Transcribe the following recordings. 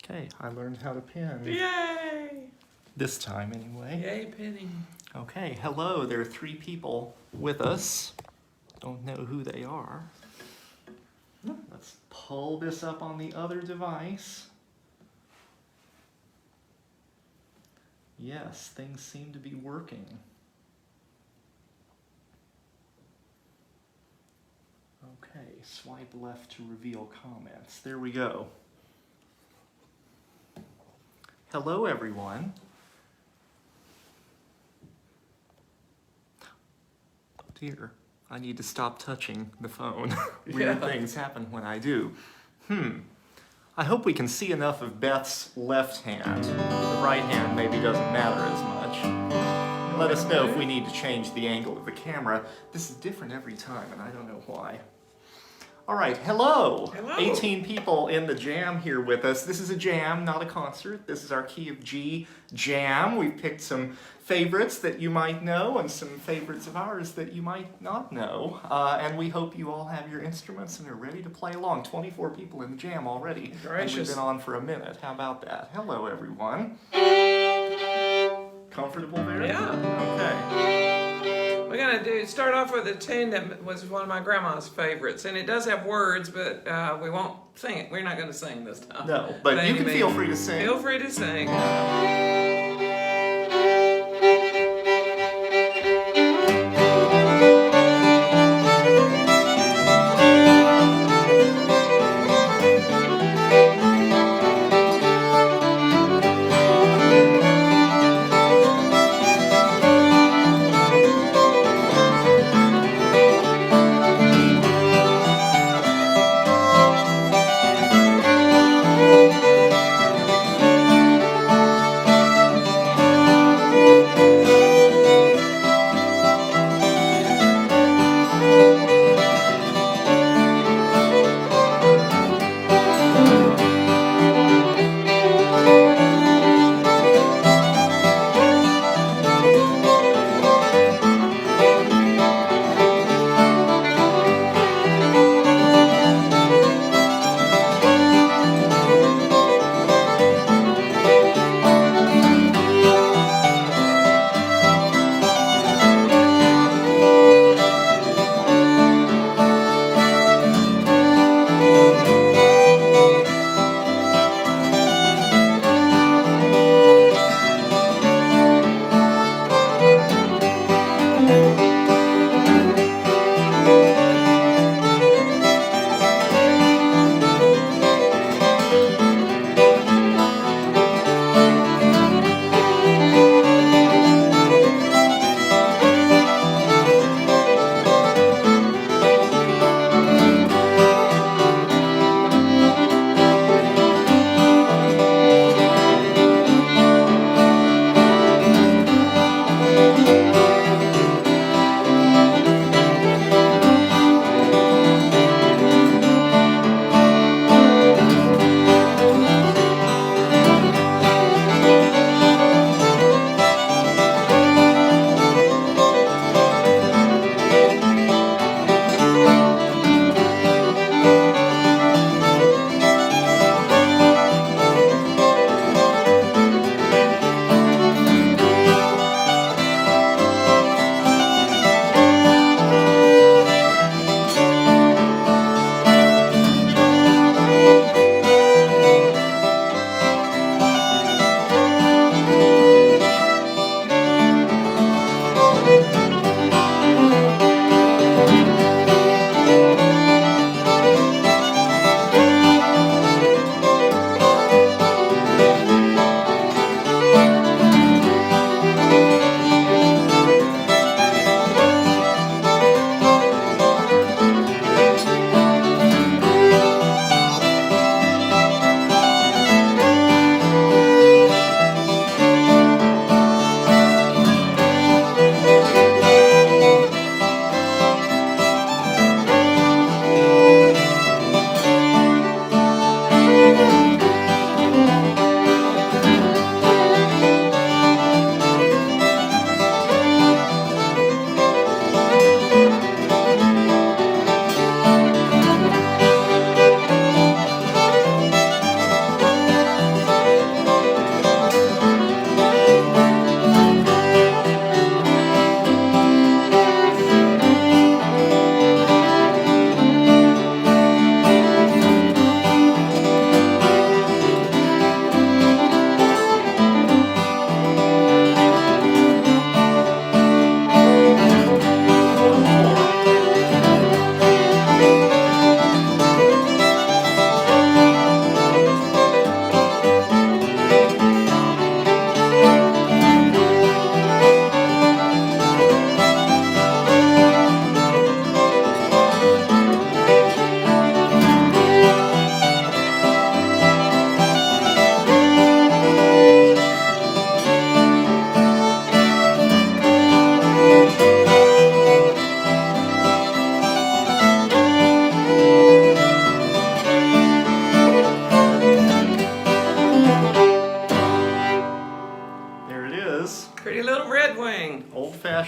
Okay, I learned how to pin. Yay! This time, anyway. Yay, pinning. Okay, hello. There are 3 people with us. Don't know who they are. Let's pull this up on the other device. Yes, things seem to be working. Okay, swipe left to reveal comments. There we go. Hello, everyone. Oh dear, I need to stop touching the phone. Weird things happen when I do. I hope we can see enough of Beth's left hand. The right hand maybe doesn't matter as much. Let us know if we need to change the angle of the camera. This is different every time, and I don't know why. All right, hello. 18 people in the jam here with us. This is a jam, not a concert. This is our key of G jam. We've picked some favorites that you might know and some favorites of ours that you might not know. And we hope you all have your instruments and are ready to play along. 24 people in the jam already. Gracious. And we've been on for a minute. How about that? Hello, everyone. Comfortable there? Yeah. Okay. We're gonna start off with a tune that was one of my grandma's favorites, and it does have words, but we won't sing it. We're not gonna sing this time. No, but you can feel free to sing. Feel free to sing.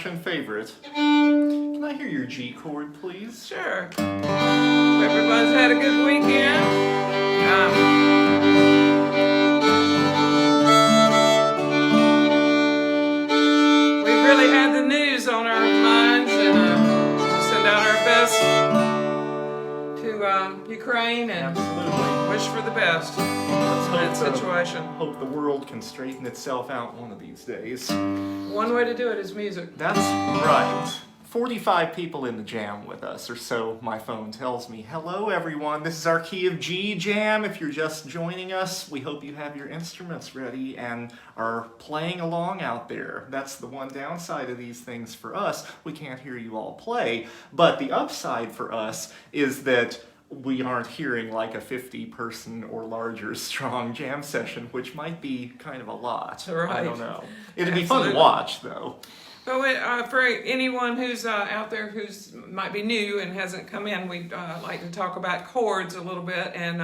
session favorite. Can I hear your G chord, please? Sure. Everybody's had a good weekend. We've really had the news on our minds, and we'll send out our best to Ukraine and wish for the best in that situation. Hope the world can straighten itself out one of these days. One way to do it is music. That's right. 45 people in the jam with us, or so my phone tells me. Hello everyone, this is our Key of G jam. If you're just joining us, we hope you have your instruments ready and are playing along out there. That's the one downside of these things for us. We can't hear you all play, but the upside for us is that we aren't hearing like a 50-person or larger strong jam session, which might be kind of a lot. Right. I don't know. It'd be fun to watch though. But for anyone who's out there who's might be new and hasn't come in, we'd like to talk about chords a little bit. And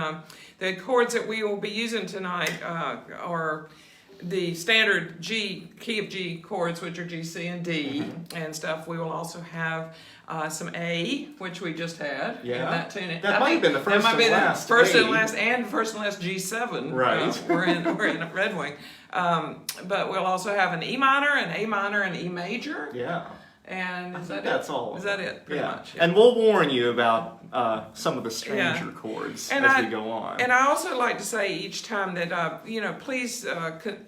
the chords that we will be using tonight are the standard G, key of G chords, which are G, C, and D and stuff. We will also have some A, which we just had. Yeah. In that tune. That might have been the first that might and be last the first A. and last, and first and last G7. Right. We're in Red Wing. But we'll also have an E minor, an A minor, and E major. Yeah. And I think that's all. Is that it? Pretty much. Yeah. And we'll warn you about some of the stranger chords as we go on. And I also like to say each time that, please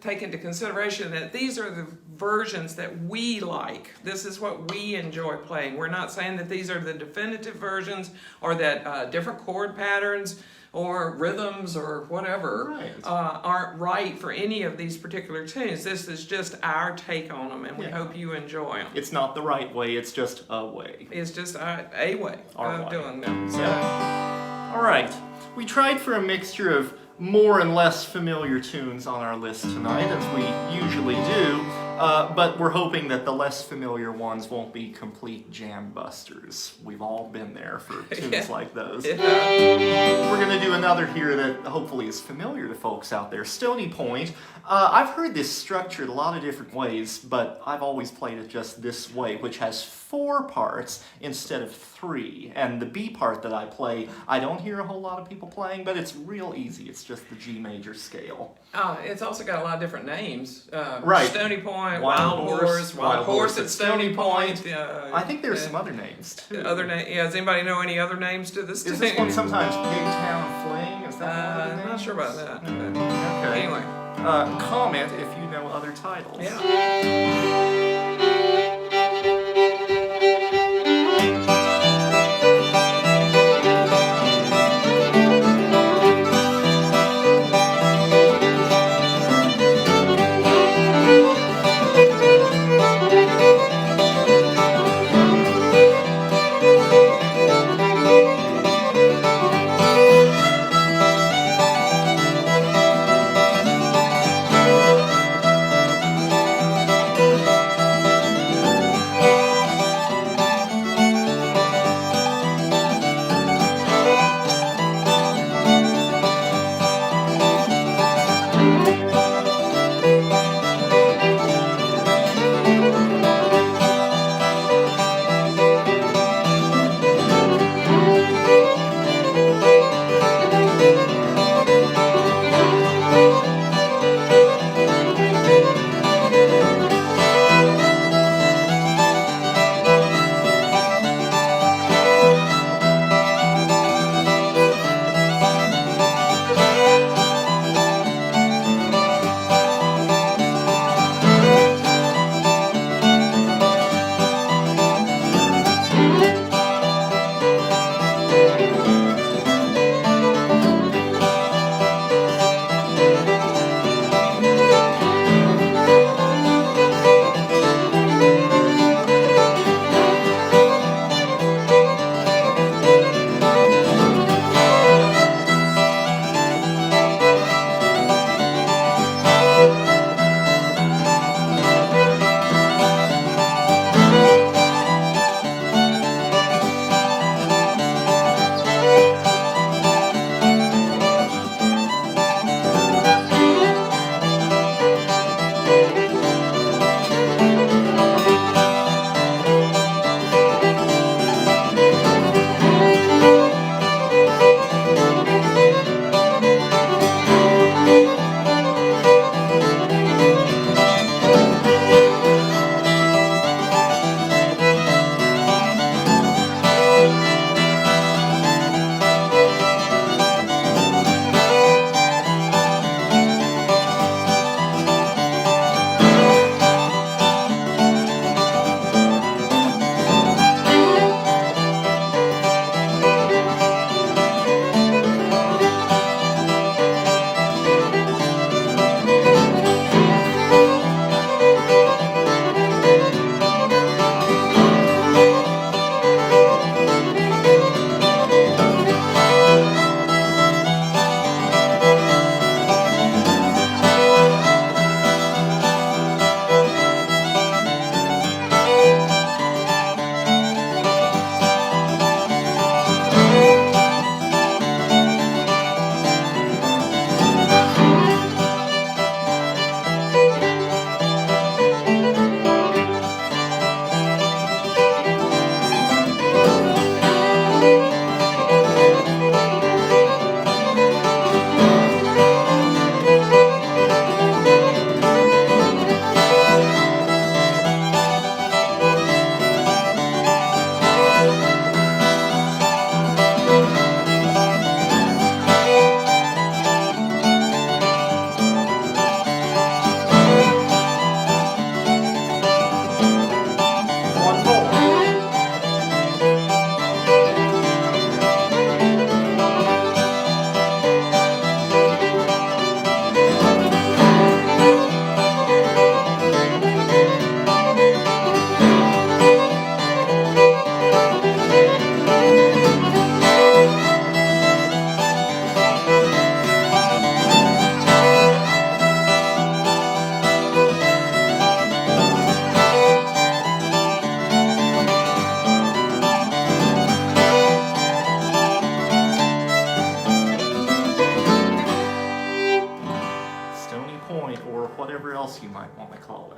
take into consideration that these are the versions that we like. This is what we enjoy playing. We're not saying that these are the definitive versions or that different chord patterns or rhythms or whatever aren't right for any of these particular tunes. This is just our take on them, and we hope you enjoy them. It's not the right way, it's just a way. It's just a way of doing them. So. All right, we tried for a mixture of more and less familiar tunes on our list tonight, as we usually do, but we're hoping that the less familiar ones won't be complete jam busters. We've all been there for tunes like those. We're going to do another here that hopefully is familiar to folks out there. Stony Point. I've heard this structured a lot of different ways, but I've always played it just this way, which has 4 parts instead of 3. And the B part that I play, I don't hear a whole lot of people playing, but it's real easy. It's just the G major scale. It's also got a lot of different names. Right. Stony Point, Wild Horse at Stony Point. I think there's some other names too. Does anybody know any other names to this? Is this one sometimes Pigtown Fling? Is that one of the I'm not names? sure about that. Okay. Anyway. Comment if you know other titles. Yeah.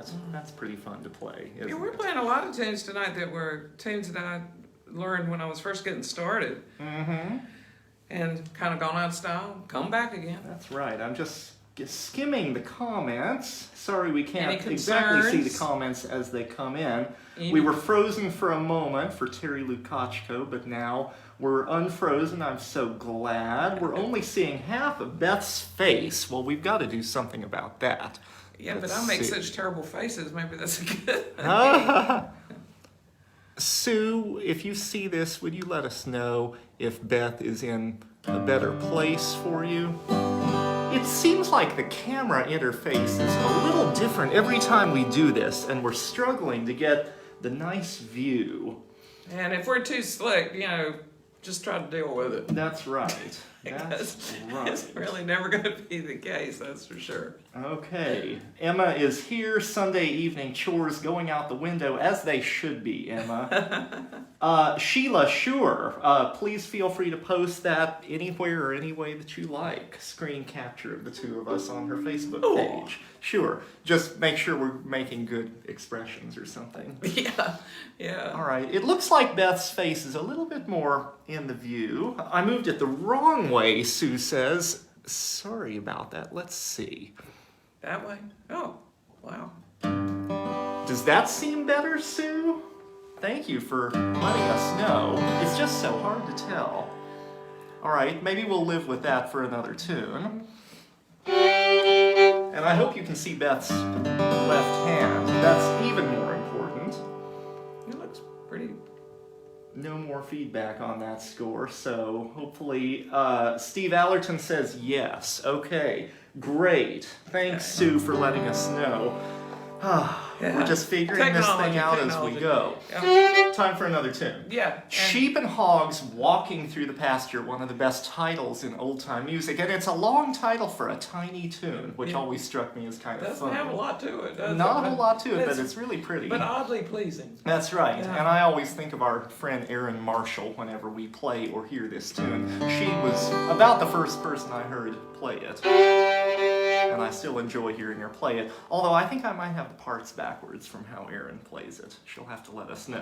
it. That's pretty fun to play, isn't Yeah, we're it? playing a lot of tunes tonight that were tunes that I learned when I was first getting started. Mm-hmm. And kind of gone out of style, come back again. That's right. I'm just skimming the comments. Sorry we can't Any exactly see the concerns? comments as they come in. Any- We were frozen for a moment for Terry Lukachko, but now we're unfrozen. I'm so glad. We're only seeing half of Beth's face. Well, we've got to do something about that. Yeah, Let's but I make see. such terrible faces. Maybe that's a good Sue, if you see this, would you let us know if Beth is in a better place for you? It seems like the camera interface is a little different every time we do this, and we're struggling to get the nice view. And if we're too slick, just try to deal with it. That's right. That's right. It's really never going to be the case, that's for sure. Okay. Emma is here. Sunday evening chores going out the window, as they should be, Emma. Sheila, sure. Please feel free to post that anywhere or any way that you like. Screen capture of the two of us on her Facebook page. Sure. Just make sure we're making good expressions or something. Yeah. All right. It looks like Beth's face is a little bit more in the view. I moved it the wrong way, Sue says. Sorry about that. Let's see. That way? Oh, wow. Does that seem better, Sue? Thank you for letting us know. It's just so hard to tell. All right, maybe we'll live with that for another tune. And I hope you can see Beth's left hand. That's even more important. It looks pretty. No more feedback on that score, so hopefully Steve Allerton says yes. Okay, great. Thanks, Sue, for letting us know. We're just figuring this thing out as we go. Yeah. Time for another tune. Yeah. Sheep and Hogs Walking Through the Pasture, one of the best titles in old-time music, and it's a long title for a tiny tune, which always struck me as kind of Doesn't fun. have a lot to it, does it? Not a whole lot to it, but it's really pretty. But oddly pleasing. That's right, Yeah. and I always think of our friend Erin Marshall whenever we play or hear this tune. She was about the first person I heard play it, and I still enjoy hearing her play it, although I think I might have the parts backwards from how Erin plays it. She'll have to let us know.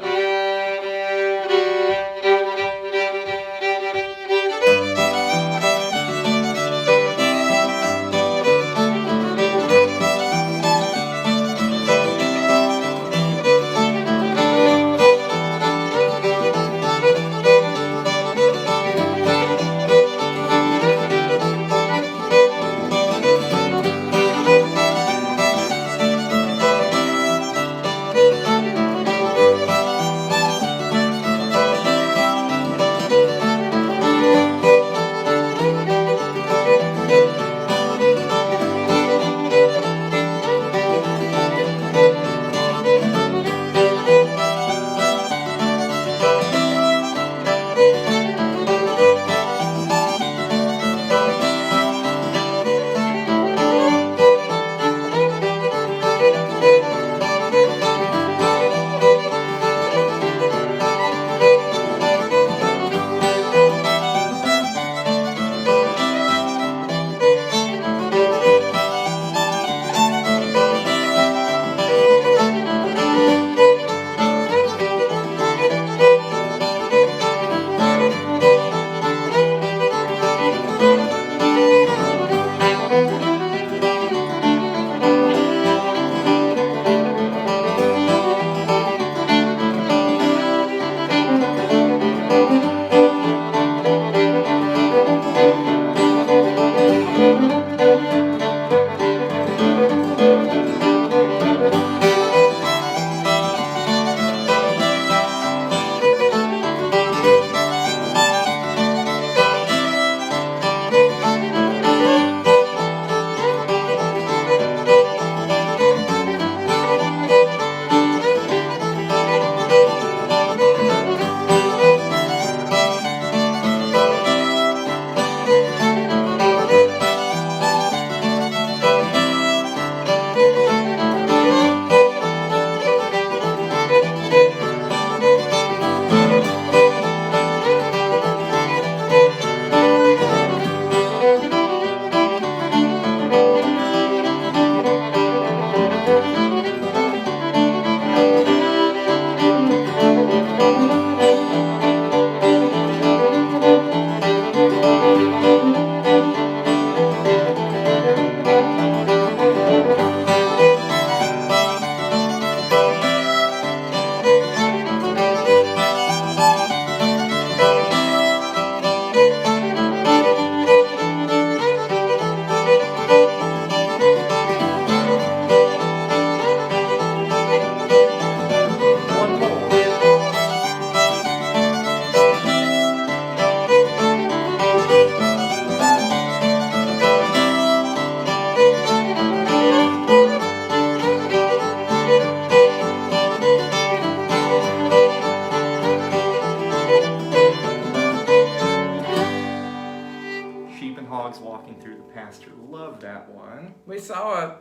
Hogs walking through the pasture. Love that one. We saw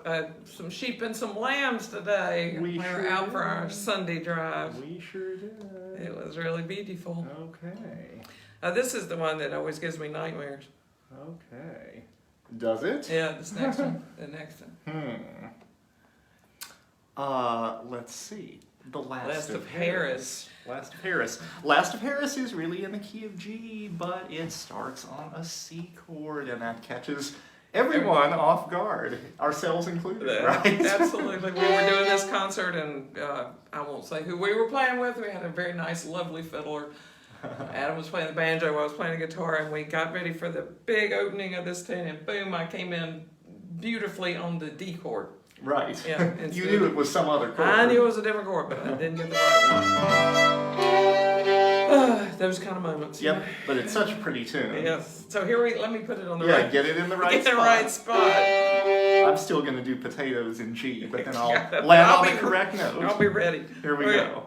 some sheep and some lambs today. We were sure out for did. our Sunday drive. We sure did. It was really beautiful. Okay. This is the one that always gives me nightmares. Okay. Does it? Yeah, this next one. The next one. Let's see. The Last, Last of Harris. Last of Harris. Last of Harris is really in the key of G, but it starts on a C chord, and that catches everyone off guard, ourselves included, right? Absolutely. We were doing this concert, and I won't say who we were playing with. We had a very nice, lovely fiddler. Adam was playing the banjo, I was playing the guitar, and we got ready for the big opening of this tune, and boom, I came in beautifully on the D chord. Right. Yeah, You knew it was some other chord. I knew it was a different chord, but I didn't get the right one. Those kind of moments. Yep, but it's such a pretty tune. Yes. So let me put it on the Yeah, right. get it in the right Get spot. the right spot. I'm still going to do potatoes in G, but then I'll Yeah, land I'll on the be- correct note. I'll be ready. Here we Okay. go.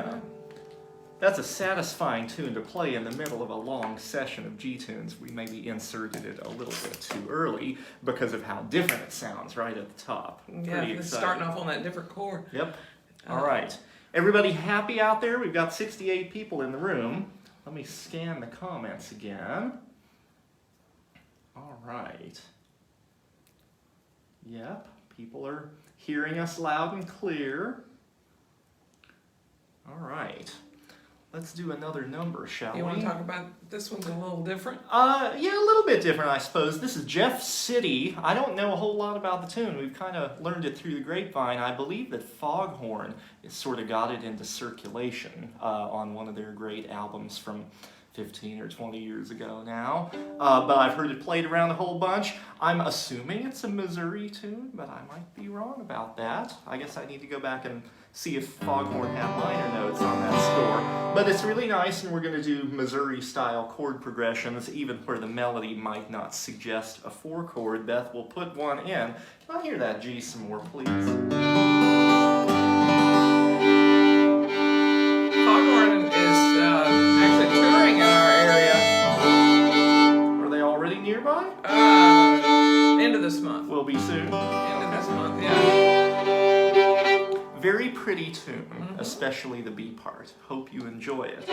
Yeah. That's a satisfying tune to play in the middle of a long session of G-tunes. We maybe inserted it a little bit too early because of how different it sounds right at the top. Yeah, it's starting off on that different chord. Yep. All right. Everybody happy out there? We've got 68 people in the room. Let me scan the comments again. All right. Yep, people are hearing us loud and clear. All right. Let's do another number, shall we? You want to talk about this one's a little different? Yeah, a little bit different, I suppose. This is Jeff City. I don't know a whole lot about the tune. We've kind of learned it through the grapevine. I believe that Foghorn has sort of got it into circulation on one of their great albums from 15 or 20 years ago now. But I've heard it played around a whole bunch. I'm assuming it's a Missouri tune, but I might be wrong about that. I guess I need to go back and see if Foghorn had liner notes on that score. But it's really nice, and we're going to do Missouri-style chord progressions, even where the melody might not suggest a 4-chord. Beth will put one in. Can I hear that G some more, please? Foghorn is actually touring in our area. Are they already nearby? End of this month. Will be soon. End of this month, yeah. Very pretty tune, especially the B part. Hope you enjoy it.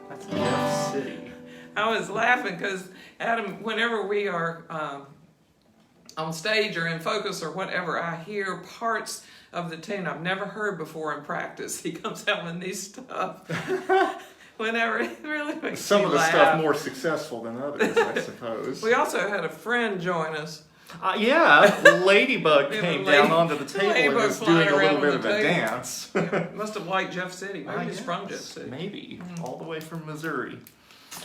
That's Jeff City. I was laughing because Adam, whenever we are on stage or in focus or whatever, I hear parts of the tune I've never heard before in practice. He comes out with new stuff. Whenever it really makes Some me of the laugh. stuff more successful than others, I suppose. We also had a friend join us. Yeah, Ladybug Yeah, came the down lady- onto the the table and ladybug was flying doing a little around bit on of the a table. dance. Yeah, must have liked Jeff City. Maybe I he's from Jeff guess, City. maybe, all the way from Missouri.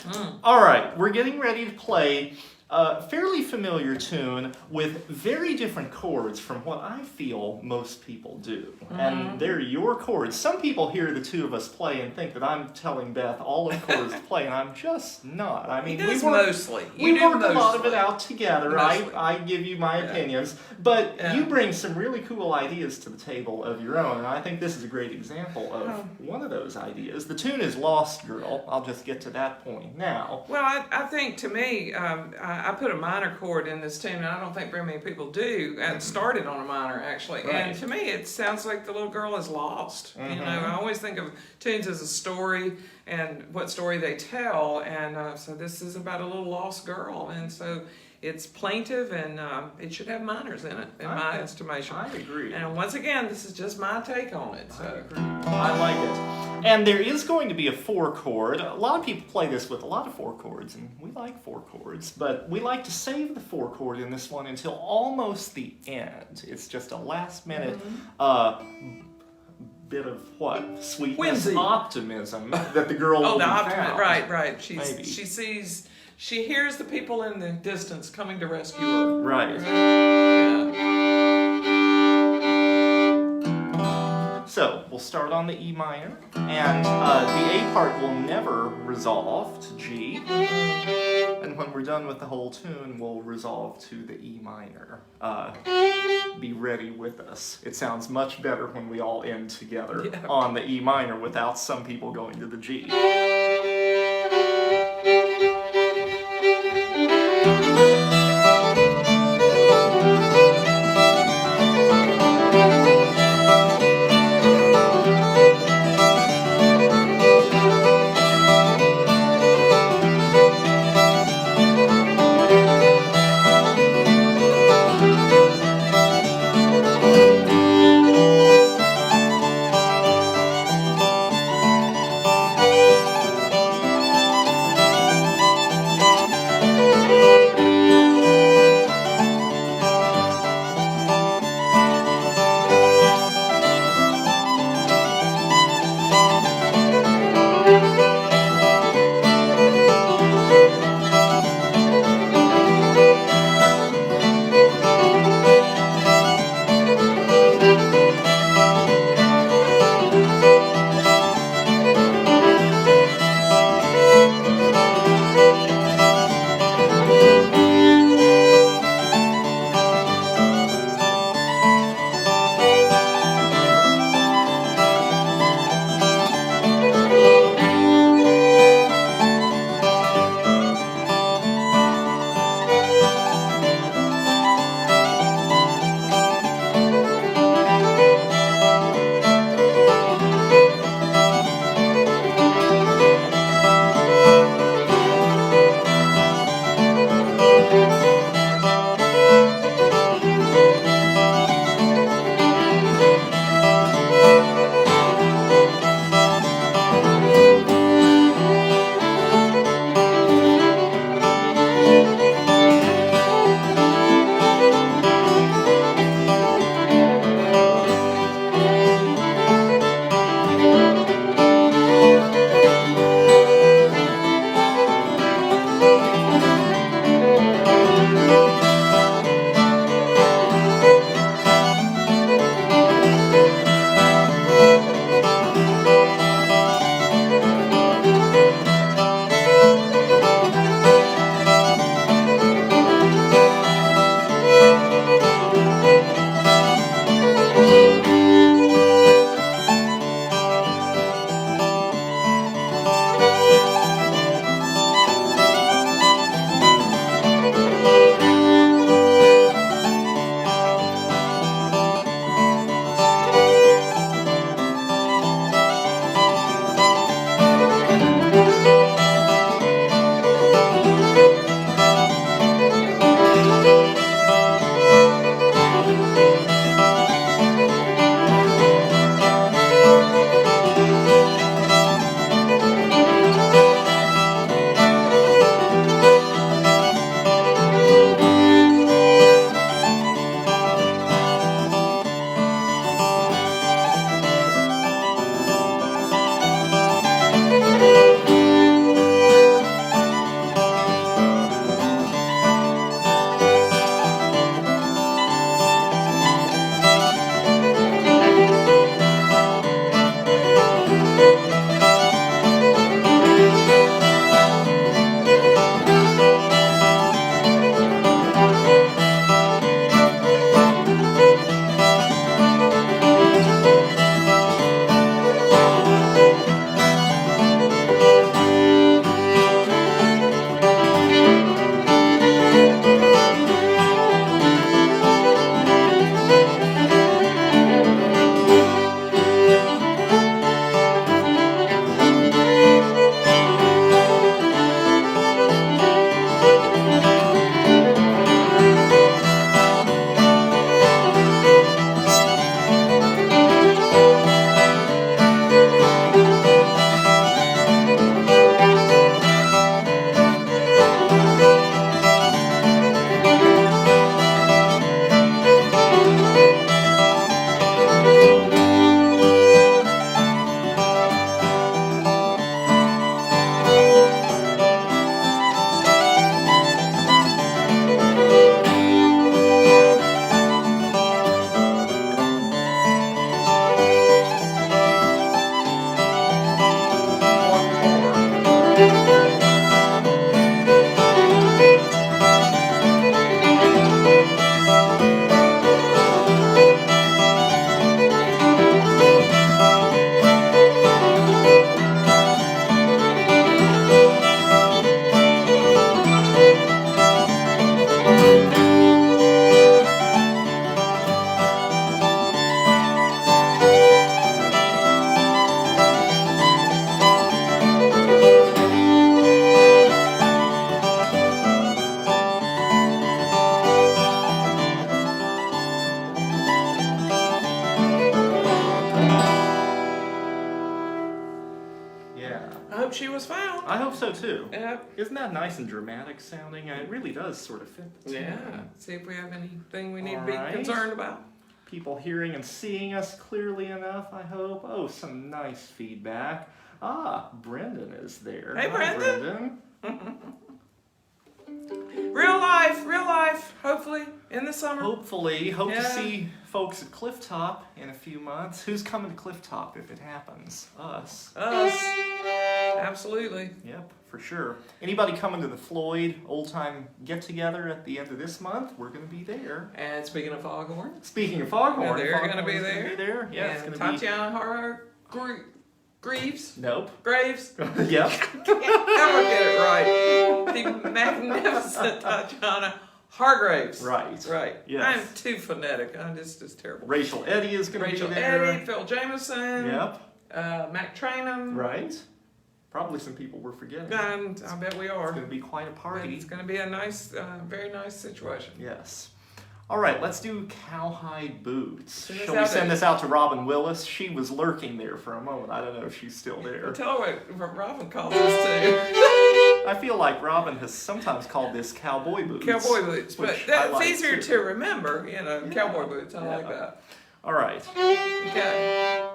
Mm. All right, we're getting ready to play a fairly familiar tune with very different chords from what I feel most people do. And they're your chords. Some people hear the two of us play and think that I'm telling Beth all of the chords to play, and I'm just not. I mean, He does we work, mostly. we You do work a lot of it mostly. out together. Mostly. I give you my Yeah. opinions, but Yeah. you bring some really cool ideas to the table of your own, and I think this is a great example of Oh. one of those ideas. The tune is Lost Girl. I'll just get to that point now. Well, I think to me, I put a minor chord in this tune, and I don't think very many people do. And started on a minor, actually. Right. And to me, it sounds like the little girl is lost. You know, I always think of tunes as a story and what story they tell. And so this is about a little lost girl. And so it's plaintive, and it should have minors in it, in my estimation. I agree. And once again, this is just my take on it. I So. agree. I like it. And there is going to be a 4-chord. A lot of people play this with a lot of 4 chords, and we like 4 chords, but we like to save the 4-chord in this one until almost the end. It's just a last minute bit of what? Sweetness, Whimsy. Optimism that the girl will Oh, be the optimist, found. right. Maybe. She hears the people in the distance coming to rescue her. Right. Yeah. So, we'll start on the E minor, and the A part will never resolve to G, and when we're done with the whole tune, we'll resolve to the E minor. Be ready with us. It sounds much better when we all end together Yeah. on the E minor without some people going to the G. hope she was found. I hope so too. Yep. Isn't that nice and dramatic sounding? It really does sort of fit the tune. Yeah. See if we have anything we need All to be right. concerned about. People hearing and seeing us clearly enough, I hope. Oh, some nice feedback. Ah, Brendan is there. Hey, Hi, Brendan. Brendan. Real life, hopefully, in the summer. Hopefully, hope to Yeah. see folks at Clifftop in a few months. Who's coming to Clifftop if it happens? Us. Us. Absolutely. Yep, for sure. Anybody coming to the Floyd old time get together at the end of this month? We're going to be there. And speaking of Foghorn, Speaking of Foghorn, Yeah, they're gonna Foghorn's be there. Yeah, it's and going to be. Tatiana Greaves. Nope. Graves. Yep. Never get it right. The magnificent Tatiana Hargraves. Right. Right. Yes. I'm too phonetic. I'm just terrible. Rachel Eddy is going to Rachel be there. Eddy, Phil Jameson. Yep. Mac Trainum. Right. Probably some people we're forgetting. And I bet we It's are. going to be quite a party. It's going to be a nice, very nice situation. Yes. All right, let's do Cowhide Boots. Send this Shall we out send to- this out to Robin Willis? She was lurking there for a moment. I don't know if she's still there. Tell her what Robin calls us to. I feel like Robin has sometimes called this cowboy boots. Cowboy boots. But which I that's like easier too. to remember, cowboy boots. I like Yeah. that. All right. Okay.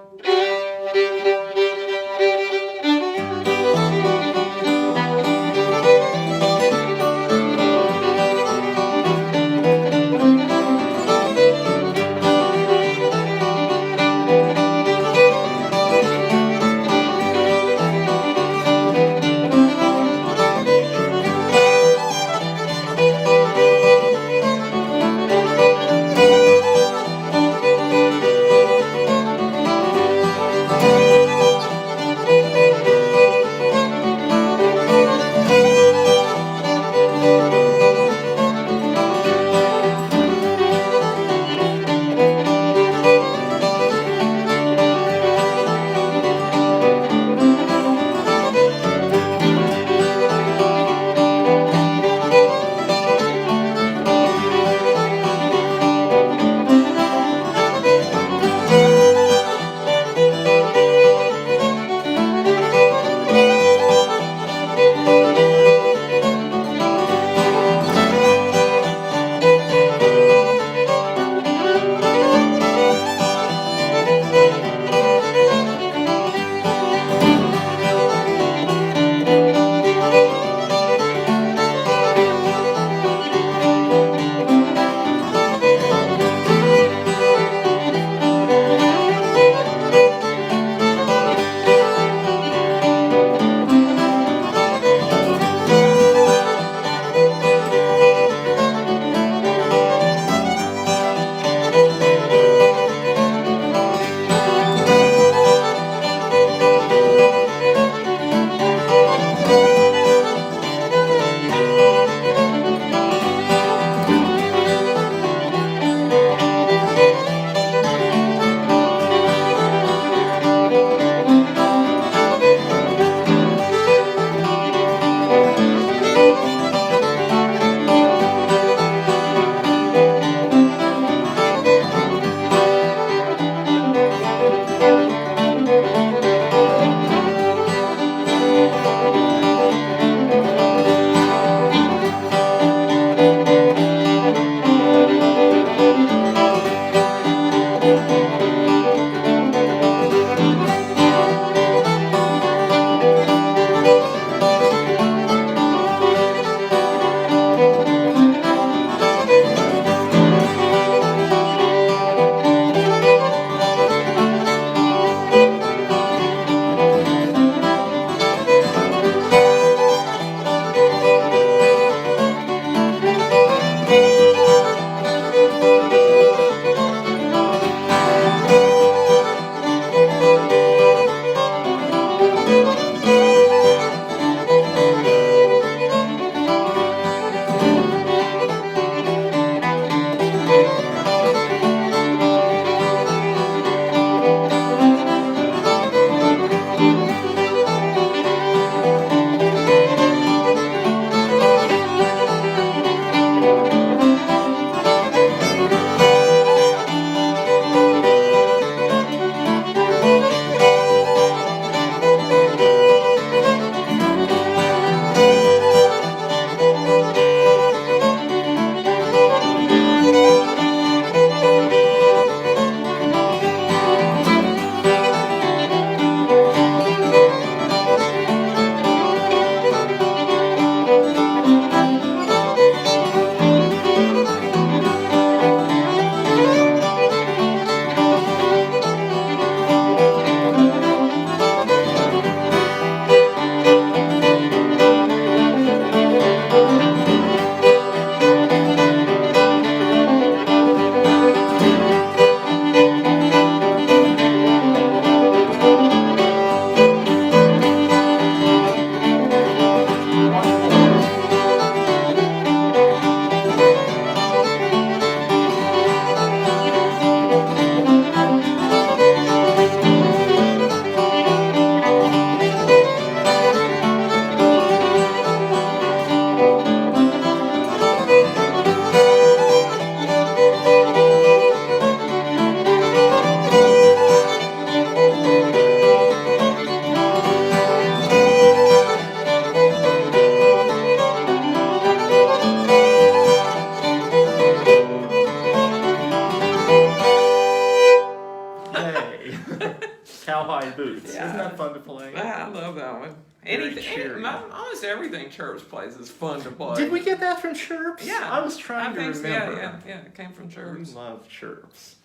Cowhide Boots. Yeah. Isn't that fun to play? I love that one. Very cheery. Almost everything Chirps plays is fun to play. Did we get that from Chirps? Yeah. I was trying to so. remember. Yeah, it came from We Chirps. love Chirps.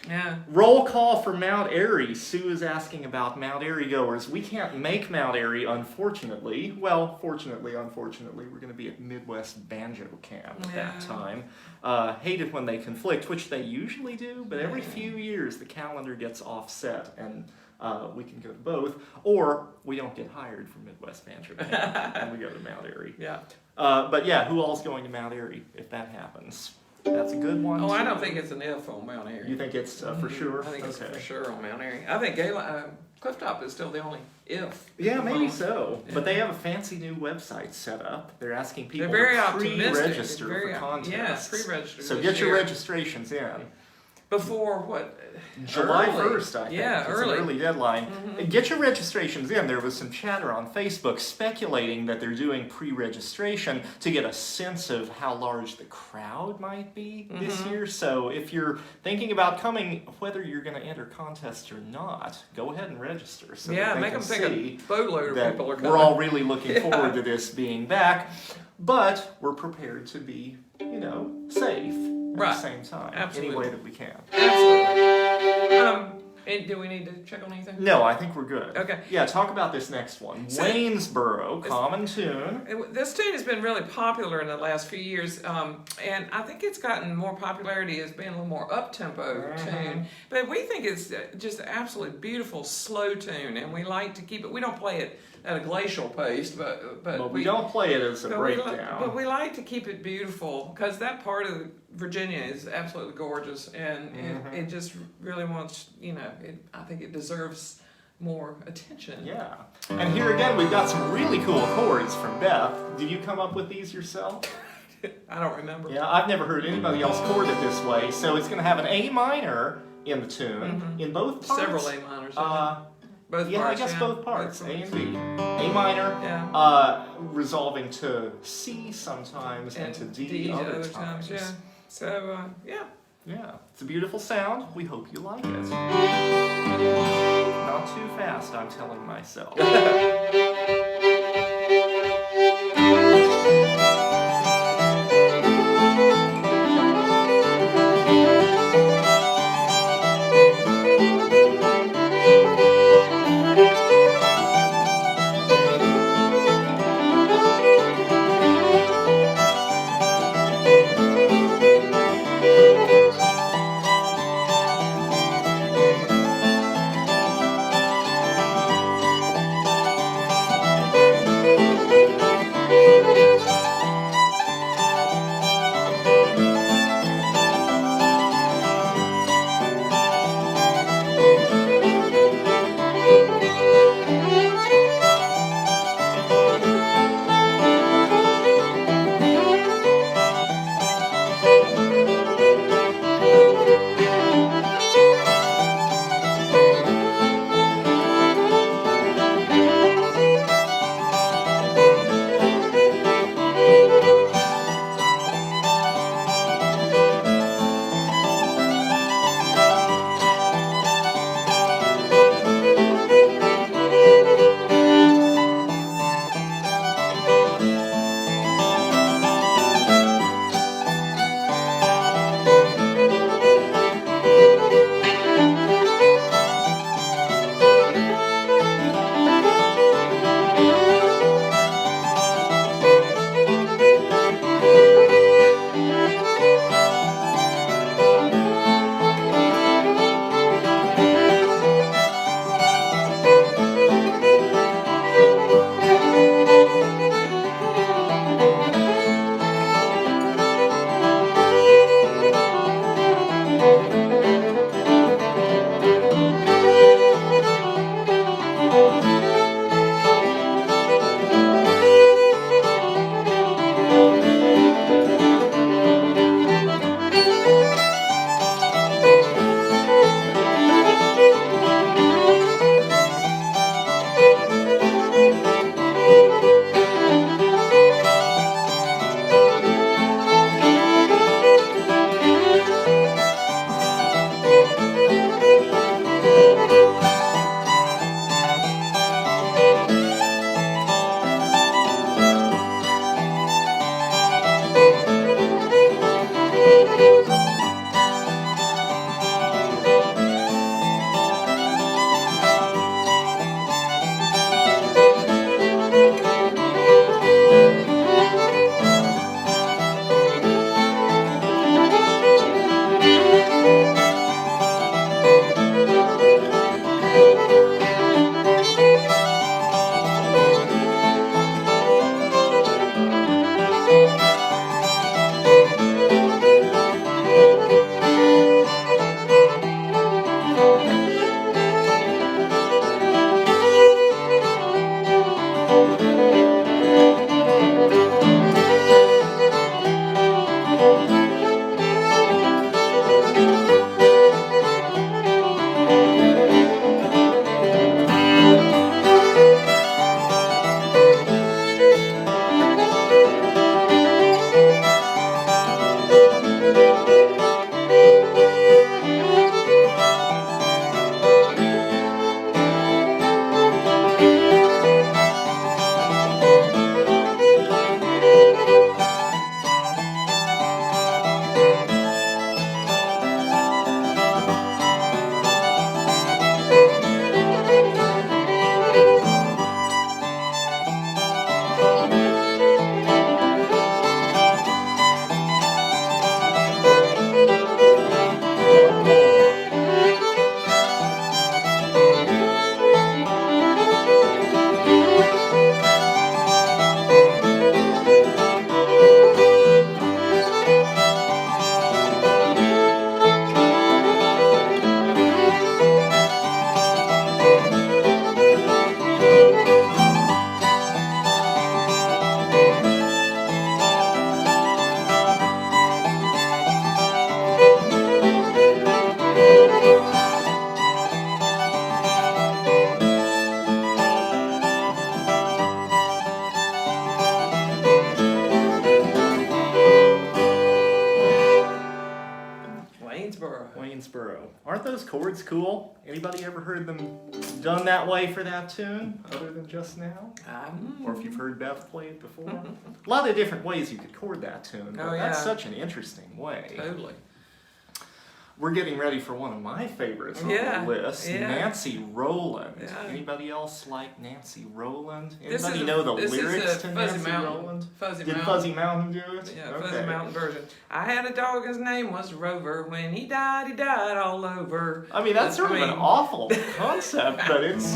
Yeah. Roll call for Mount Airy. Sue is asking about Mount Airy goers. We can't make Mount Airy, unfortunately. Well, fortunately, unfortunately, we're going to be at Midwest Banjo Camp at that time. Hate it when they conflict, which they usually do, but every few years the calendar gets offset and we can go to both, or we don't get hired for Midwest Banjo Camp and we go to Mount Airy. Yeah. But yeah, who all's going to Mount Airy if that happens? That's a good one. Oh, I too. don't think it's an if on Mount Airy. You think it's for sure? I think it's Okay. for sure on Mount Airy. I think Clifftop is still the only if. Yeah, maybe so. Yeah. But they have a fancy new website set up. They're asking people They're very to optimistic. pre-register for contests. Yeah, pre-register. So this get your year. registrations in. Before what? July Early. 1st, I think. Yeah, it's early. an early deadline. Get your registrations in. There was some chatter on Facebook speculating that they're doing pre-registration to get a sense of how large the crowd might be this year. So if you're thinking about coming, whether you're going to enter contests or not, go ahead and register. So Yeah, that they make can them think see a boatload of that people are coming. we're all really looking forward to this being back. But we're prepared to be, safe at Right. the same time. Absolutely. Any way that we can. Absolutely. And do we need to check on anything? No, I think we're good. Okay. Yeah, talk about this next one. So- Waynesboro, common tune. This tune has been really popular in the last few years, and I think it's gotten more popularity as being a little more up-tempo tune. But we think it's just an absolutely beautiful, slow tune, and we like to keep it. We don't play it at a glacial pace, but we don't play it as a but breakdown. but we like to keep it beautiful because that part of Virginia is absolutely gorgeous, and it just really wants, I think it deserves more attention. Yeah. And here again, we've got some really cool chords from Beth. Did you come up with these yourself? I don't remember. Yeah, I've never heard anybody else chord it this way. So it's going to have an A minor in the tune in both parts. Several A minors. Both Yeah, parts, I guess both parts, Both A parts. and B. A minor, Yeah. resolving to C sometimes and to D, other times. Yeah. So, yeah. Yeah, it's a beautiful sound. We hope you like it. Not too fast, I'm telling myself. Waynesboro. Waynesboro. Aren't those chords cool? Anybody ever heard them done that way for that tune, other than just now? Or if you've heard Beth play it before? A lot of different ways you could chord that tune, but that's such an interesting way. Totally. We're getting ready for one of my favorites on the list, Nancy Rowland. Yeah. Anybody else like Nancy Rowland? This Anybody is know the this is lyrics a to Fuzzy Nancy Mountain. Rowland? Fuzzy Did Mountain. Fuzzy Mountain do it? Yeah, Okay. Fuzzy Mountain version. I had a dog, his name was Rover. When he died all over. I mean, that's sort of an awful concept, but it's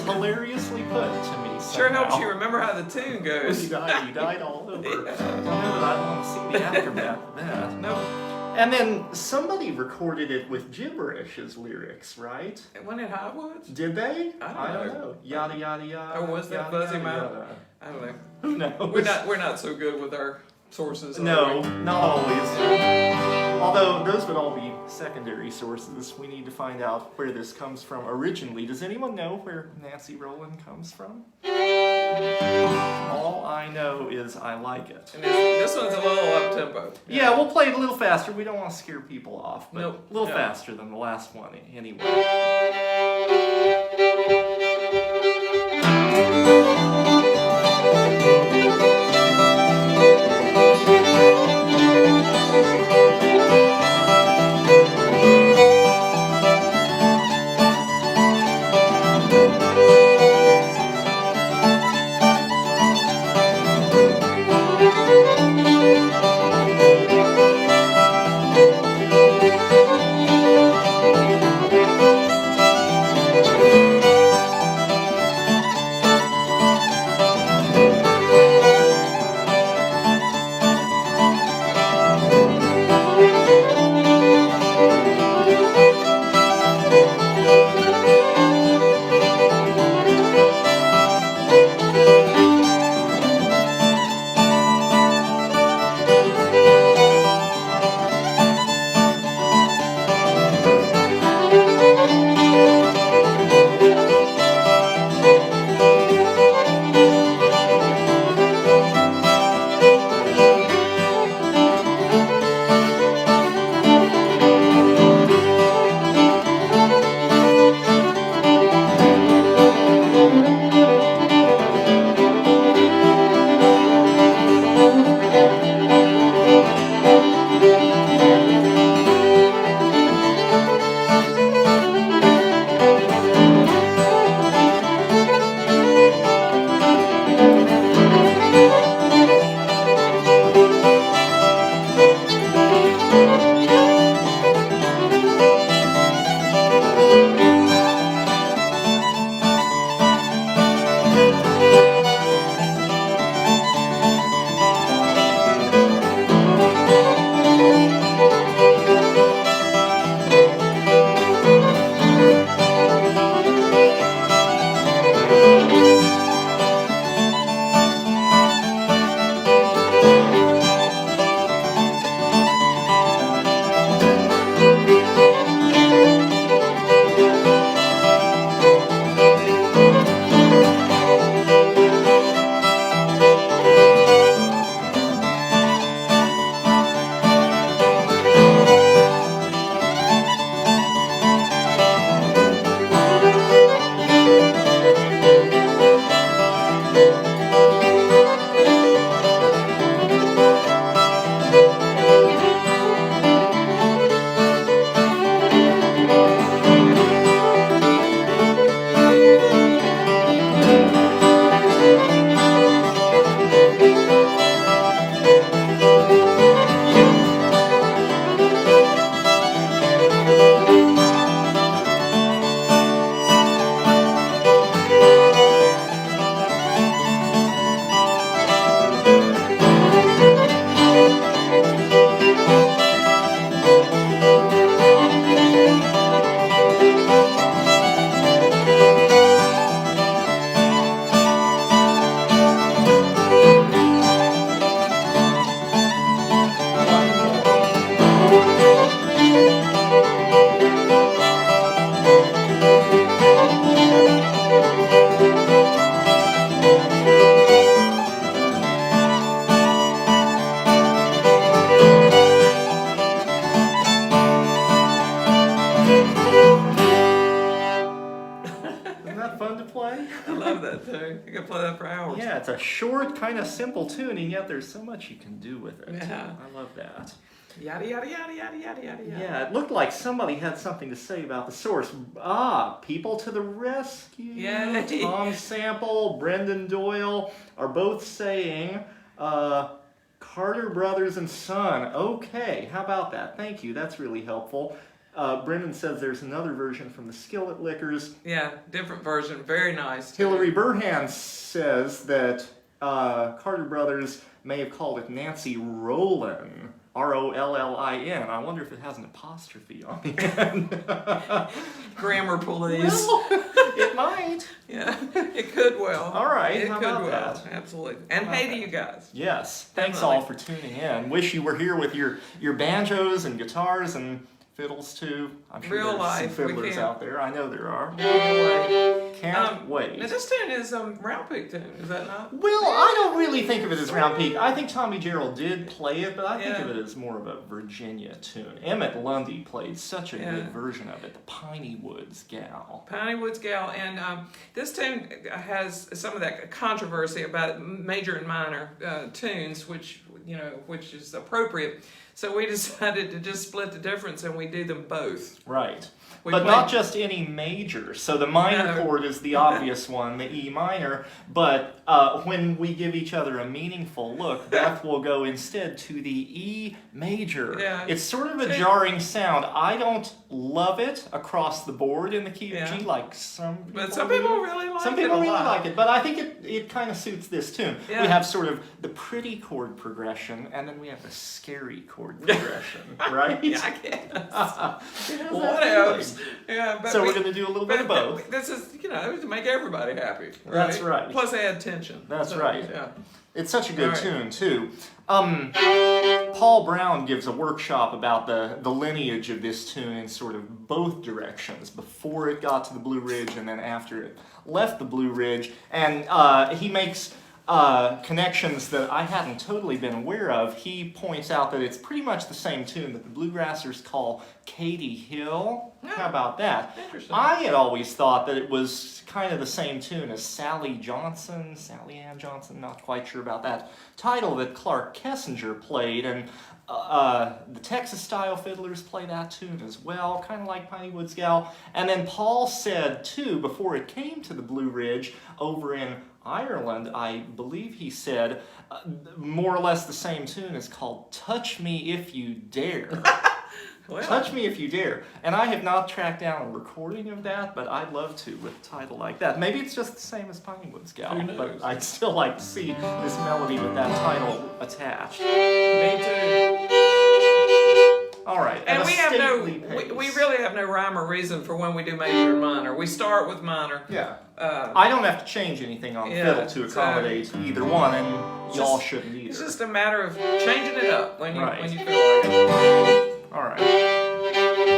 hilariously put to me Sure somehow. helps you remember how the tune goes. He died all over. Yeah. I don't know that I want to see the aftermath of that. No. And then somebody recorded it with gibberish as lyrics, right? It went in High Woods? Did they? I don't know. Yada yada yada. Or was that yada, Fuzzy yada, Mountain? yada. I don't know. Who knows? We're not so good with our sources. are No, we? not always. Although those would all be secondary sources. We need to find out where this comes from originally. Does anyone know where Nancy Rowland comes from? All I know is I like it. And this one's a little up tempo. Yeah, we'll play it a little faster. We don't want to scare people off, but Nope. a little No. faster than the last one anyway. fun to play? I love that tune. You can play that for hours. Yeah, it's a short, kind of simple tune, and yet there's so much you can do with it. Yeah. I love that. Yada, yada, yada, yada, yada, yada, yada. Yeah, it looked like somebody had something to say about the source. People to the rescue. Yeah. Tom Sample, Brendan Doyle are both saying, Carter Brothers and Son. Okay, how about that? Thank you, that's really helpful. Brendan says there's another version from the Skillet Lickers. Yeah, different version. Very nice. Hillary Burhan says that Carter Brothers may have called it Nancy Rowland. Rollin. I wonder if it has an apostrophe on the end. Grammar police. Well, it might. Yeah, it could well. All right, It how could about well. that? Absolutely. And hey to you guys. Yes, thanks Definitely. all for tuning in. Wish you were here with your banjos and guitars and fiddles too. I'm sure Real there's life, some we fiddlers can't. out there. I know there are. Anyway. Can't wait. Now this tune is Round Pig tune, is that not? Well, I don't really think of it as Round Peak. I think Tommy Gerald did play it, but I think Yeah. of it as more of a Virginia tune. Emmett Lundy played such a Yeah. good version of it, the Piney Woods Gal. Piney Woods Gal, and this tune has some of that controversy about major and minor tunes, which is appropriate. So we decided to just split the difference and we do them both. Right. We But played- not just any major. So the minor No. chord is the obvious one, the E minor. But when we give each other a meaningful look, Beth will go instead to the E major. Yeah. It's sort of a See- jarring sound. I don't love it across the board in the key of Yeah. G like some people But some do. people really like Some it people a really lot. like it, but I think it kind of suits this tune. Yeah. We have sort of the pretty chord progression, and then we have the scary chord progression, right? Yeah, I guess. Well, What that else? Yeah, but So we- we're going to do a little bit of both. This is, to make everybody happy. Right? That's right. Plus add tension. That's So, right. Yeah. It's such a good All right. tune, too. Paul Brown gives a workshop about the lineage of this tune in sort of both directions, before it got to the Blue Ridge and then after it left the Blue Ridge. And he makes connections that I hadn't totally been aware of. He points out that it's pretty much the same tune that the Bluegrassers call Katy Hill. How about that? Interesting. I had always thought that it was kind of the same tune as Sally Ann Johnson, not quite sure about that title, that Clark Kessinger played, and the Texas-style fiddlers play that tune as well, kind of like Piney Woods Gal. And then Paul said, too, before it came to the Blue Ridge, over in Ireland, I believe he said, more or less the same tune is called Touch Me If You Dare. Well, Touch Me If You Dare. And I have not tracked down a recording of that, but I'd love to with a title like that. Maybe it's just the same as Piney Woods Gal, Who knows? but I'd still like to see this melody with that title attached. me too. All right, And at a we have stately pace. we really have no rhyme or reason for when we do major and minor. We start with minor. Yeah. Uh, I don't have to change anything on Yeah, fiddle to so- accommodate either one, and y'all just- shouldn't either. It's just a matter of changing it up when you Right. when you feel like it. All right.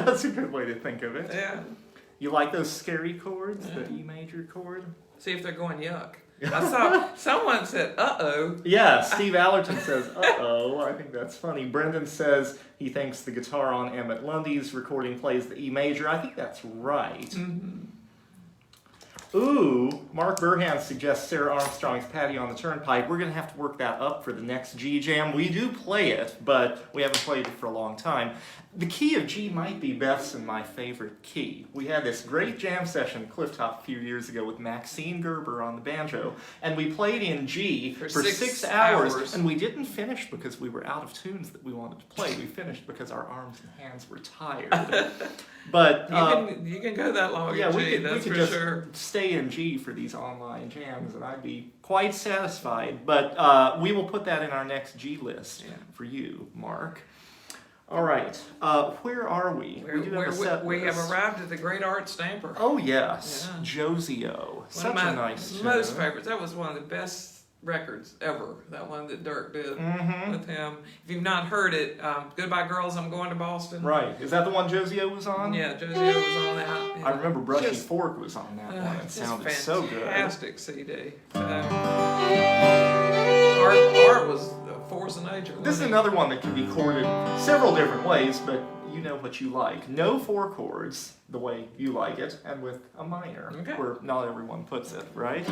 That's a good way to think of it. Yeah. You like those scary chords, the E major chord? See if they're going yuck. I saw someone said, uh-oh. Yeah, Steve Allerton says, uh-oh. I think that's funny. Brendan says he thinks the guitar on Emmett Lundy's recording plays the E major. I think that's right. Mm-hmm. Ooh, Mark Burhan suggests Sarah Armstrong's Patio on the Turnpike. We're going to have to work that up for the next G Jam. We do play it, but we haven't played it for a long time. The key of G might be Beth's and my favorite key. We had this great jam session at Clifftop a few years ago with Maxine Gerber on the banjo, and we played in G for 6 hours, and we didn't finish because we were out of tunes that we wanted to play. We finished because our arms and hands were tired. But you can go that long yeah, in G, we could that's for just sure. stay in G for these online jams, and I'd be quite satisfied. But we will put that in our next G list for you, Mark. All right, where are we? We have arrived at the Great Art Stamper. Oh yes, Yeah. Josie-O. Such One a of my nice most tune. favorites. That was one of the best records ever. That one that Dirk did Mm-hmm. with him. If you've not heard it, Goodbye Girls, I'm Going to Boston. Right, is that the one Josie-O was on? Yeah, Josie-O was on that. I remember Brushy Just- Fork was on that one. It Just sounded so good. fantastic CD. Art was a force of nature. This is wasn't it? another one that can be chorded several different ways, but you know what you like. No 4 chords, the way you like it, and with a minor, Okay. where not everyone puts it, right?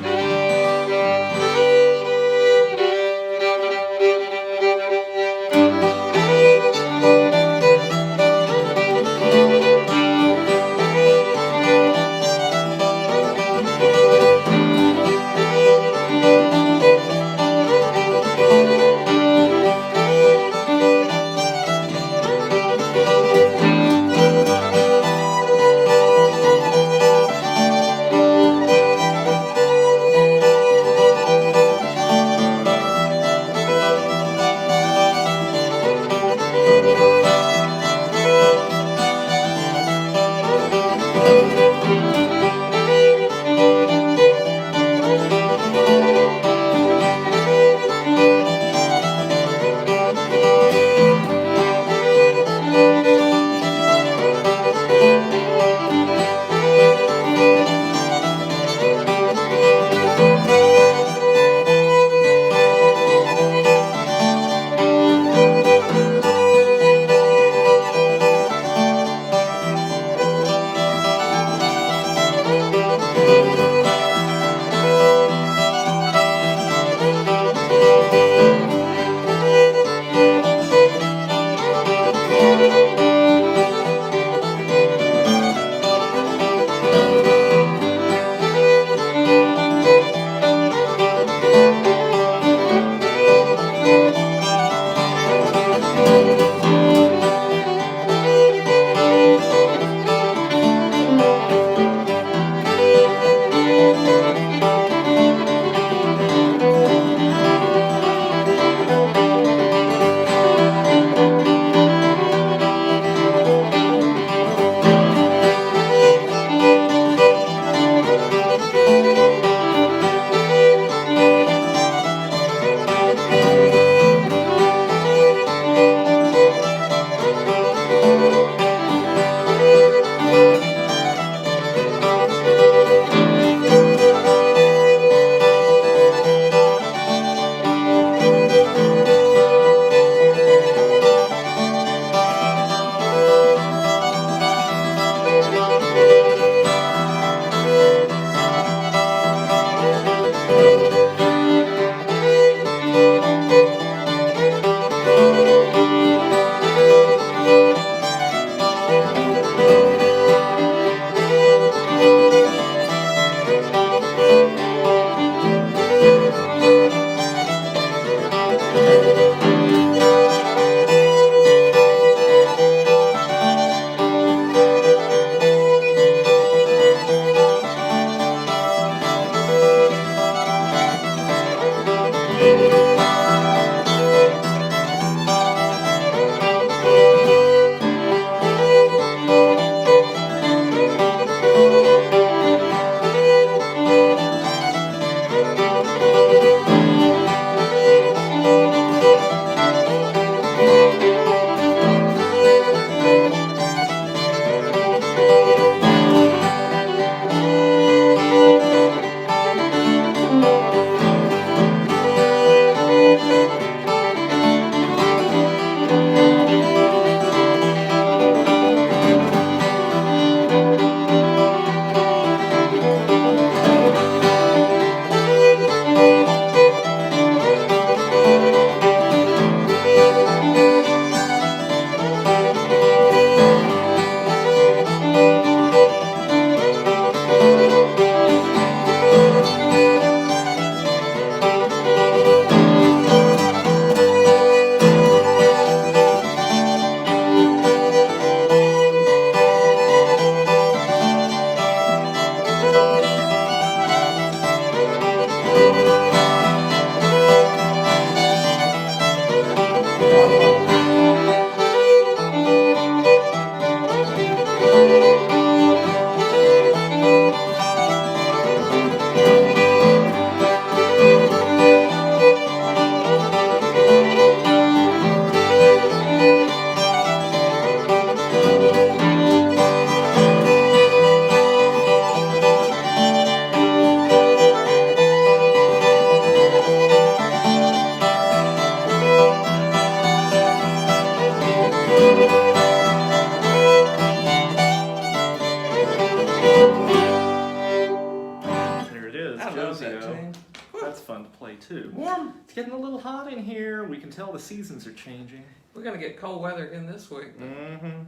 I love that Josie-O. tune. That's fun to play too. Warm. It's getting a little hot in here. We can tell the seasons are changing. We're gonna get cold weather again this week. Mm-hmm.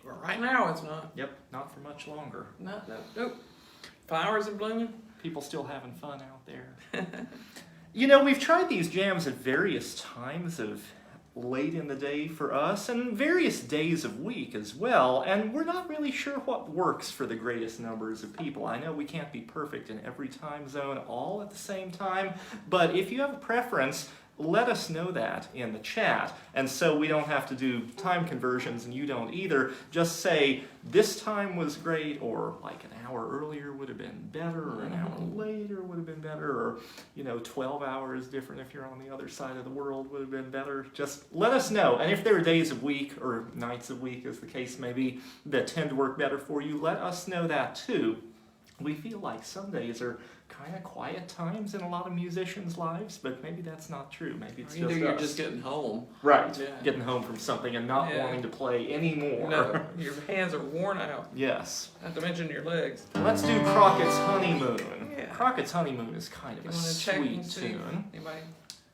But right now it's not. Yep, not for much longer. Nope. Flowers are blooming. People still having fun out there. You know, we've tried these jams at various times of late in the day for us and various days of week as well, and we're not really sure what works for the greatest numbers of people. I know we can't be perfect in every time zone all at the same time, but if you have a preference, let us know that in the chat. And so we don't have to do time conversions and you don't either. Just say, this time was great, or like an hour earlier would have been better, or an hour later would have been better, or 12 hours different if you're on the other side of the world would have been better. Just let us know. And if there are days of week, or nights of week as the case may be, that tend to work better for you, let us know that too. We feel like some days are kind of quiet times in a lot of musicians' lives, but maybe that's not true. Maybe it's Either just you're us. just getting home. Right, Yeah. getting home from something and not Yeah. wanting to play anymore. No, your hands are worn out. Yes. Not to mention your legs. Let's do Crockett's Honeymoon. Yeah. Crockett's Honeymoon is kind of You a want to check sweet and see? tune. Anybody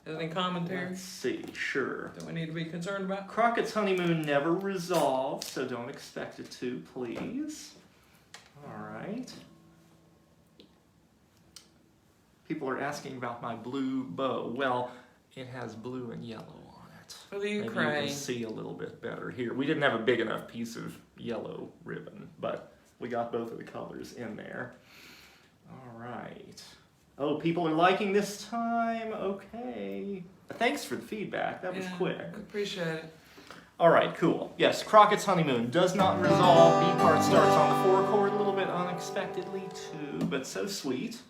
has any commentary Let's see, sure. that we need to be concerned about? Crockett's Honeymoon never resolved, so don't expect it to, please. All right. People are asking about my blue bow. Well, it has blue and yellow on it. For the Maybe you Ukraine. can see a little bit better here. We didn't have a big enough piece of yellow ribbon, but we got both of the colors in there. All right. Oh, people are liking this time. Okay. Thanks for the feedback. That was quick. Appreciate it. All right, cool. Yes, Crockett's Honeymoon does not resolve. B part starts on the 4 chord a little bit unexpectedly too, but so sweet.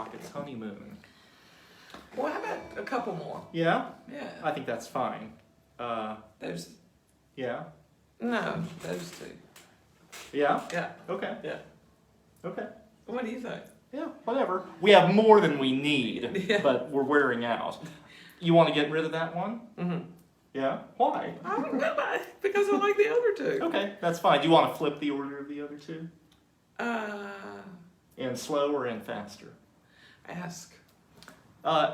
Crockett's Honeymoon. Well, how about a couple more? Yeah? Yeah. I think that's fine. Those. Yeah? No, those two. Yeah? Yeah. Okay. Yeah. Okay. What do you think? Yeah, whatever. We have more than we need, Yeah. but we're wearing out. You want to get rid of that one? Mm-hmm. Yeah? Why? I don't know, because I like the other two. Okay, that's fine. Do you want to flip the order of the other two? In slower and faster? Ask.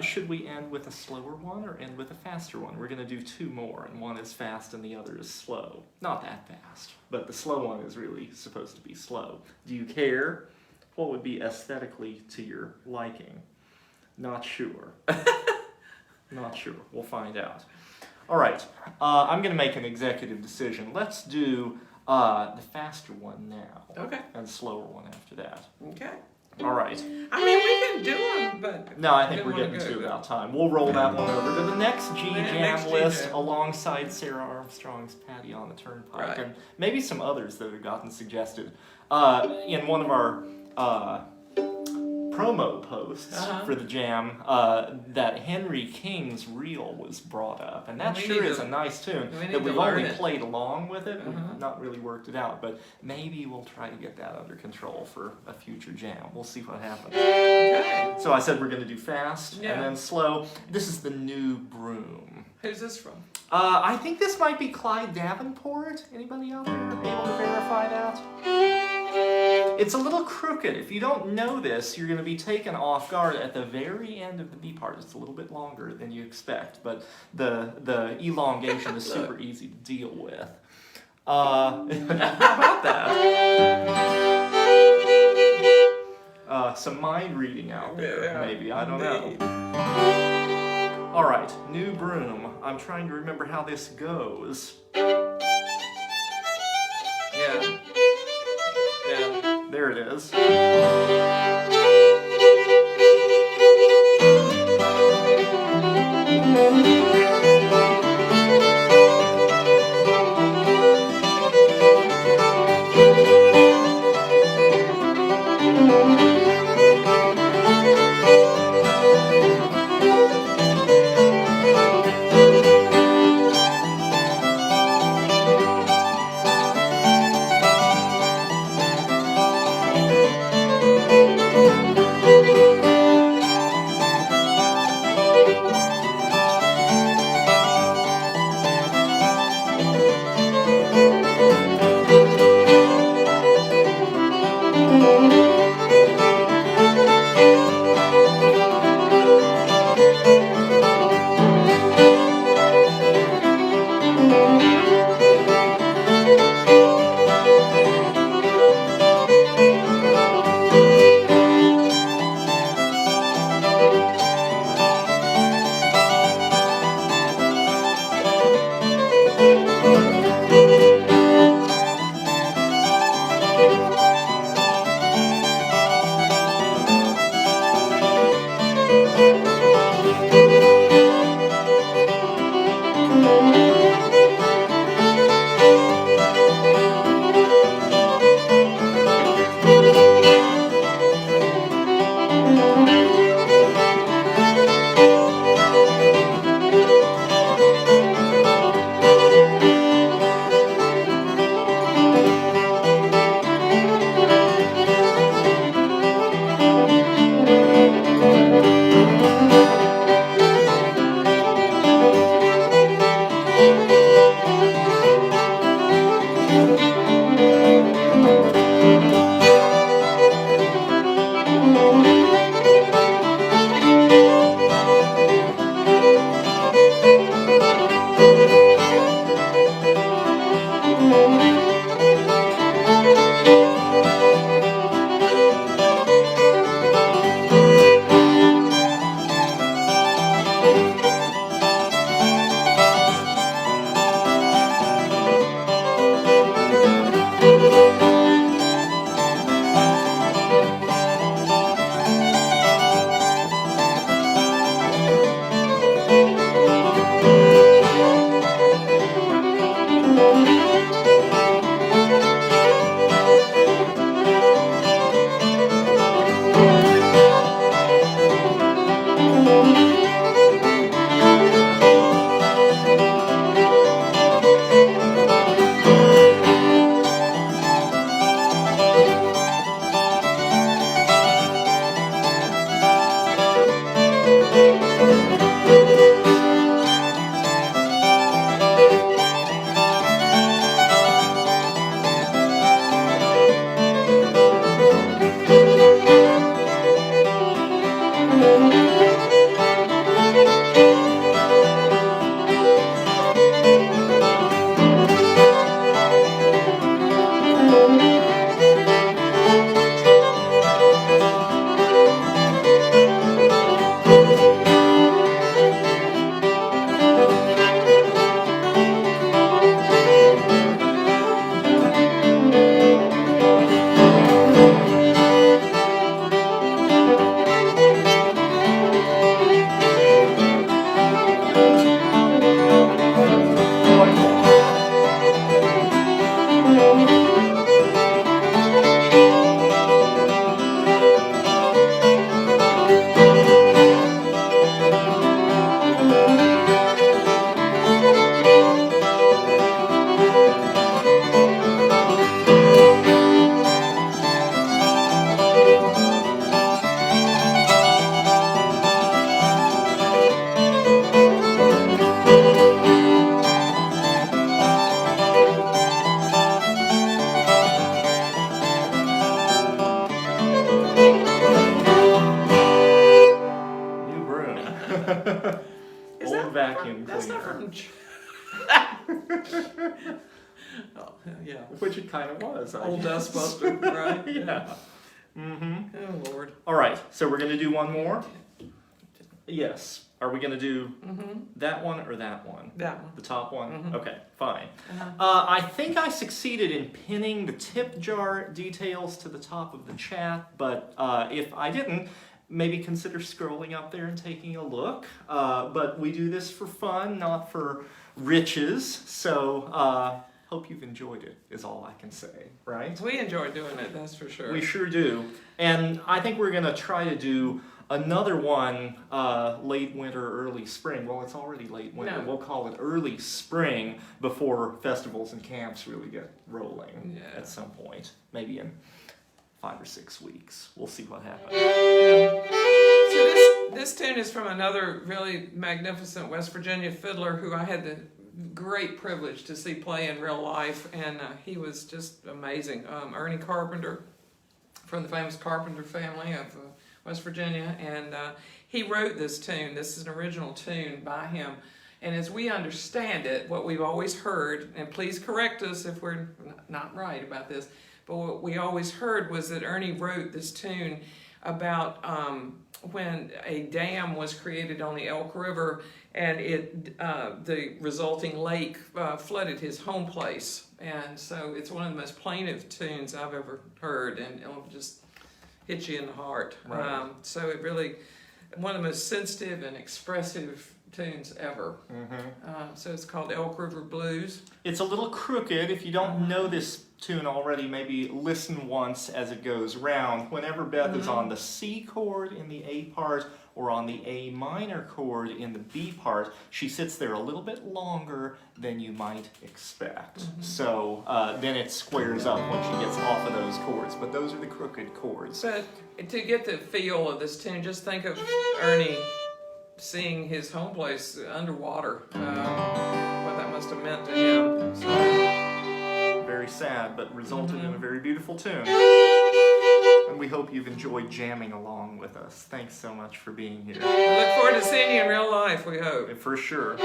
Should we end with a slower one or end with a faster one? We're going to do two more, and one is fast and the other is slow. Not that fast, but the slow one is really supposed to be slow. Do you care? What would be aesthetically to your liking? Not sure. Not sure. We'll find out. All right. I'm going to make an executive decision. Let's do the faster one now. Okay. And the slower one after that. Okay. All right. I mean, we can do them, but... No, I think we're didn't getting wanna to go. about time. We'll roll that one over to the next G Next Jam G list Jam. alongside Sarah Armstrong's Patty on the Turnpike. Right. And maybe some others that have gotten suggested. In one of our promo posts for the jam, that Henry King's reel was brought up, and that We sure need is to- a nice tune. we need That to we've learn only it. played along with it, we've not really worked it out, but maybe we'll try to get that under control for a future jam. We'll see what happens. Okay. So I said we're going to do fast Yeah. and then slow. This is the new Broom. Who's this from? I think this might be Clyde Davenport. Anybody out there able to verify that? It's a little crooked. If you don't know this, you're going to be taken off guard at the very end of the B part. It's a little bit longer than you expect, but the elongation is super easy to deal with. How about that? Some mind reading out there, Yeah, maybe. I don't know. indeed. All right, new Broom. I'm trying to remember how this goes. Yeah. Yeah. There it is. Old vacuum That's not cleaner. from. Oh, yeah. Which it kind of was. Old dustbuster, right? Yeah. Mm-hmm. Oh, Lord. All right, so we're going to do one more? Yes. Are we going to do that one or that one? That one. The top one? Mhm. Okay, fine. Uh-huh. I think I succeeded in pinning the tip jar details to the top of the chat, but if I didn't, maybe consider scrolling up there and taking a look. But we do this for fun, not for riches, so hope you've enjoyed it, is all I can say, right? We enjoy doing it, that's for sure. We sure do. And I think we're going to try to do another one late winter, early spring. Well, it's already late winter. No. We'll call it early spring before festivals and camps really get rolling at some point. Maybe in 5 or 6 weeks. We'll see what happens. So this tune is from another really magnificent West Virginia fiddler who I had the great privilege to see play in real life, and he was just amazing. Ernie Carpenter, from the famous Carpenter family of West Virginia, and he wrote this tune. This is an original tune by him, and as we understand it, what we've always heard, and please correct us if we're not right about this, but what we always heard was that Ernie wrote this tune about when a dam was created on the Elk River, and the resulting lake flooded his home place. And so it's one of the most plaintive tunes I've ever heard, and it'll just hit you in the heart. Right. So it really, one of the most sensitive and expressive tunes ever. So it's called Elk River Blues. It's a little crooked. If you don't know this tune already, maybe listen once as it goes round. Whenever Beth is on the C chord in the A part or on the A minor chord in the B part, she sits there a little bit longer than you might expect. So then it squares up when she gets off of those chords. But those are the crooked chords. But to get the feel of this tune, just think of Ernie seeing his home place underwater. What that must have meant to him. So, very sad, but resulted in a very beautiful tune. And we hope you've enjoyed jamming along with us. Thanks so much for being here. we look forward to seeing you in real life, we hope. For sure.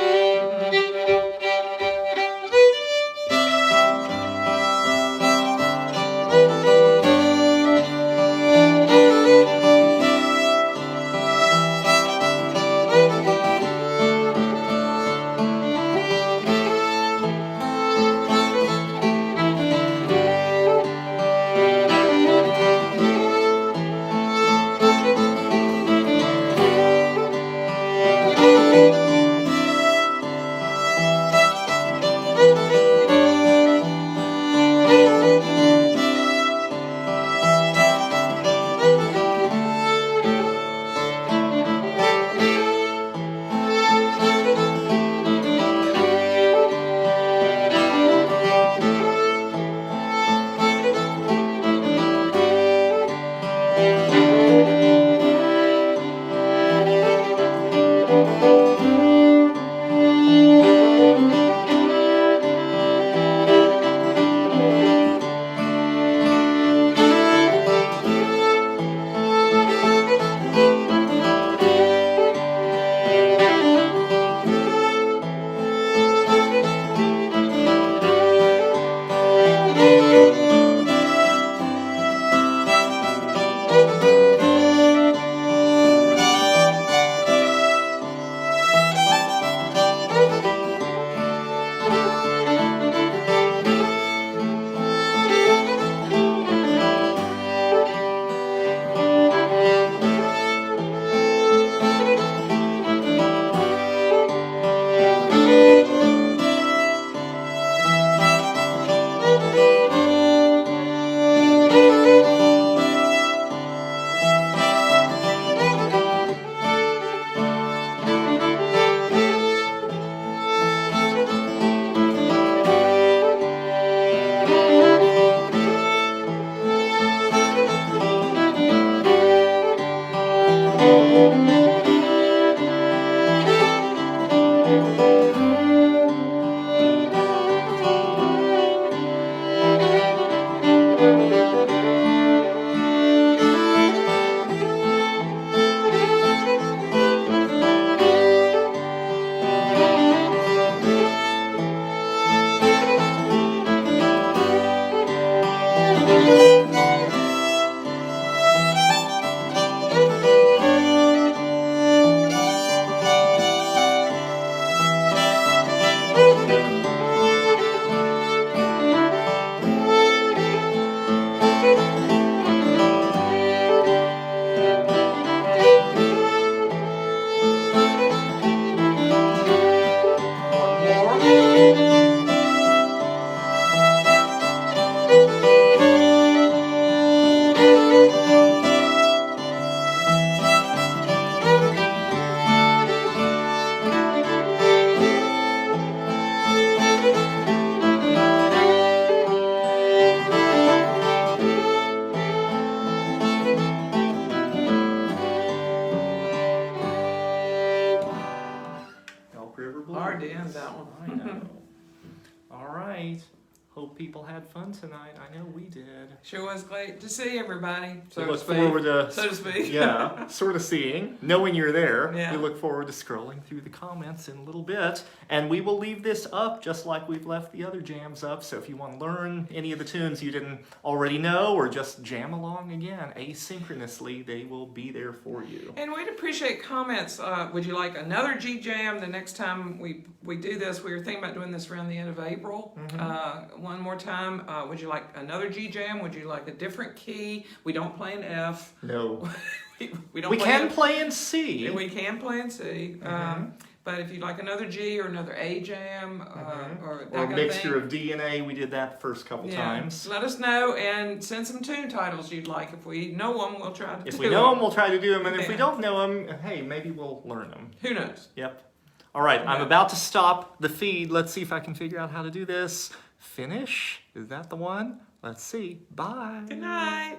Elk River Blues. Hard to end that one. I know. All right. Hope people had fun tonight. I know we did. Sure was great to see everybody, so We to look speak. forward to So to speak. yeah, sort of seeing, knowing you're there. Yeah. We look forward to scrolling through the comments in a little bit. And we will leave this up just like we've left the other jams up. So if you want to learn any of the tunes you didn't already know or just jam along again asynchronously, they will be there for you. And we'd appreciate comments. Would you like another G Jam the next time we do this? We were thinking about doing this around the end of April. One more time. Would you like another G Jam? Would you like a different key? We don't play in F. No. we don't. We play can in, play in C. We can play in C. But if you'd like another G or another A Jam or that Or a kind mixture of of D and A, we did that the first couple times. let us know and send some tune titles you'd like. If we know them, we'll try to do If them. we know them, we'll try to do them, and if we Yeah. don't know them, hey, maybe we'll learn them. Who knows? Yep. All right, I'm Yeah. about to stop the feed. Let's see if I can figure out how to do this. Finish? Is that the one? Let's see. Bye. Good night.